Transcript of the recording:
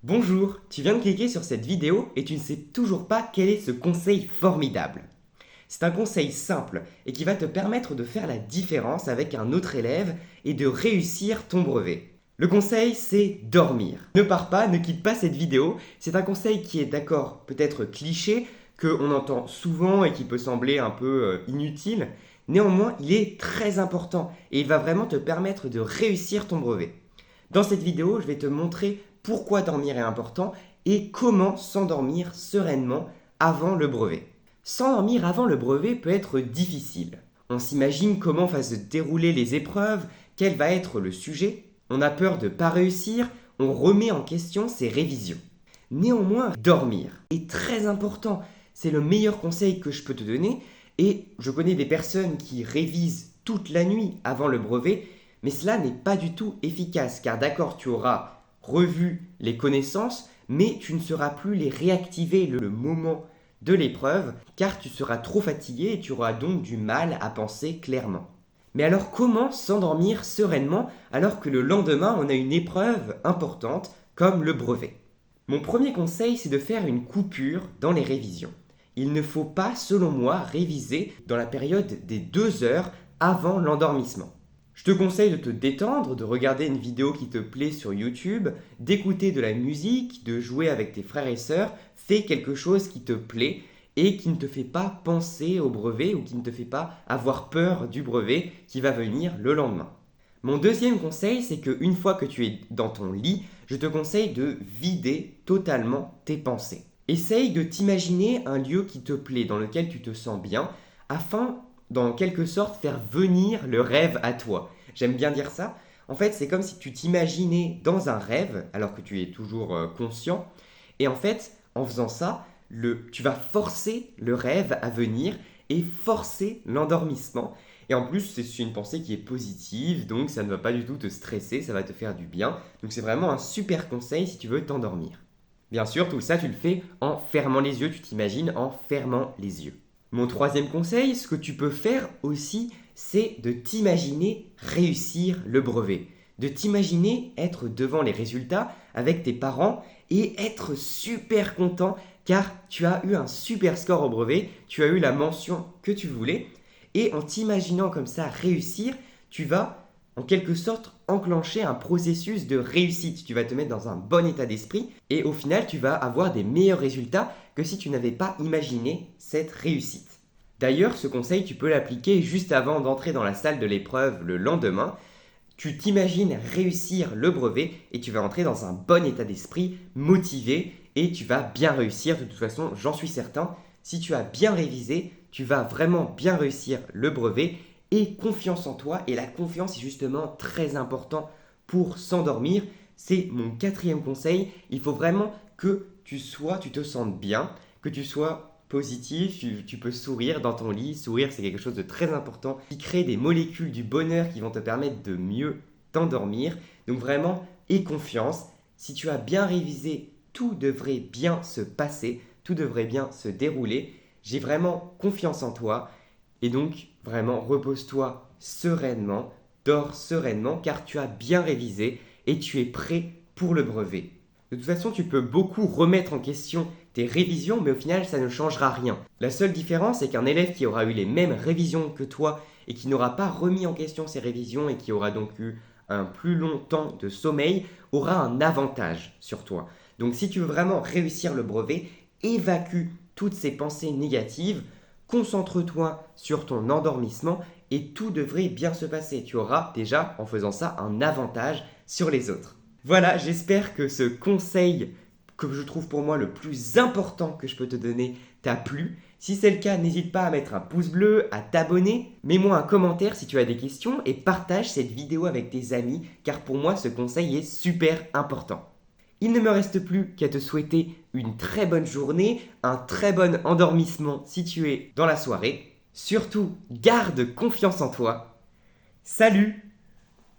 Bonjour, tu viens de cliquer sur cette vidéo et tu ne sais toujours pas quel est ce conseil formidable. C'est un conseil simple et qui va te permettre de faire la différence avec un autre élève et de réussir ton brevet. Le conseil, c'est dormir. Ne pars pas, ne quitte pas cette vidéo. C'est un conseil qui est d'accord, peut-être cliché, qu'on entend souvent et qui peut sembler un peu inutile. Néanmoins, il est très important et il va vraiment te permettre de réussir ton brevet. Dans cette vidéo, je vais te montrer pourquoi dormir est important et comment s'endormir sereinement avant le brevet. S'endormir avant le brevet peut être difficile. On s'imagine comment va se dérouler les épreuves, quel va être le sujet, on a peur de ne pas réussir, on remet en question ses révisions. Néanmoins, dormir est très important. C'est le meilleur conseil que je peux te donner et je connais des personnes qui révisent toute la nuit avant le brevet, mais cela n'est pas du tout efficace car d'accord, tu auras revu les connaissances, mais tu ne sauras plus les réactiver le moment de l'épreuve car tu seras trop fatigué et tu auras donc du mal à penser clairement. Mais alors comment s'endormir sereinement alors que le lendemain on a une épreuve importante comme le brevet? Mon premier conseil, c'est de faire une coupure dans les révisions. Il ne faut pas, selon moi, réviser dans la période des 2 heures avant l'endormissement. Je te conseille de te détendre, de regarder une vidéo qui te plaît sur YouTube, d'écouter de la musique, de jouer avec tes frères et sœurs. Fais quelque chose qui te plaît et qui ne te fait pas penser au brevet ou qui ne te fait pas avoir peur du brevet qui va venir le lendemain. Mon deuxième conseil, c'est qu'une fois que tu es dans ton lit, je te conseille de vider totalement tes pensées. Essaye de t'imaginer un lieu qui te plaît, dans lequel tu te sens bien, afin d'en quelque sorte faire venir le rêve à toi. J'aime bien dire ça. En fait, c'est comme si tu t'imaginais dans un rêve, alors que tu es toujours conscient. Et en fait, en faisant ça, tu vas forcer le rêve à venir et forcer l'endormissement. Et en plus, c'est une pensée qui est positive, donc ça ne va pas du tout te stresser, ça va te faire du bien. Donc c'est vraiment un super conseil si tu veux t'endormir. Bien sûr, tout ça, tu le fais en fermant les yeux, tu t'imagines en fermant les yeux. Mon troisième conseil, ce que tu peux faire aussi, c'est de t'imaginer réussir le brevet. De t'imaginer être devant les résultats avec tes parents et être super content car tu as eu un super score au brevet, tu as eu la mention que tu voulais. Et en t'imaginant comme ça réussir, tu vas en quelque sorte enclencher un processus de réussite. Tu vas te mettre dans un bon état d'esprit et au final, tu vas avoir des meilleurs résultats que si tu n'avais pas imaginé cette réussite. D'ailleurs, ce conseil, tu peux l'appliquer juste avant d'entrer dans la salle de l'épreuve le lendemain. Tu t'imagines réussir le brevet et tu vas entrer dans un bon état d'esprit, motivé et tu vas bien réussir. De toute façon, j'en suis certain. Si tu as bien révisé, tu vas vraiment bien réussir le brevet et confiance en toi. Et la confiance est justement très important pour s'endormir. C'est mon quatrième conseil. Il faut vraiment que tu te sentes bien, que tu sois positif, tu peux sourire dans ton lit. Sourire, c'est quelque chose de très important qui crée des molécules du bonheur qui vont te permettre de mieux t'endormir. Donc vraiment, aie confiance. Si tu as bien révisé, tout devrait bien se passer, tout devrait bien se dérouler. J'ai vraiment confiance en toi et donc vraiment repose-toi sereinement, dors sereinement car tu as bien révisé et tu es prêt pour le brevet. De toute façon, tu peux beaucoup remettre en question tes révisions, mais au final, ça ne changera rien. La seule différence, c'est qu'un élève qui aura eu les mêmes révisions que toi et qui n'aura pas remis en question ses révisions et qui aura donc eu un plus long temps de sommeil aura un avantage sur toi. Donc si tu veux vraiment réussir le brevet, évacue toutes ces pensées négatives, concentre-toi sur ton endormissement et tout devrait bien se passer. Tu auras déjà, en faisant ça, un avantage sur les autres. Voilà, j'espère que ce conseil que je trouve pour moi le plus important que je peux te donner t'a plu. Si c'est le cas, n'hésite pas à mettre un pouce bleu, à t'abonner, mets-moi un commentaire si tu as des questions et partage cette vidéo avec tes amis car pour moi ce conseil est super important. Il ne me reste plus qu'à te souhaiter une très bonne journée, un très bon endormissement si tu es dans la soirée. Surtout, garde confiance en toi. Salut!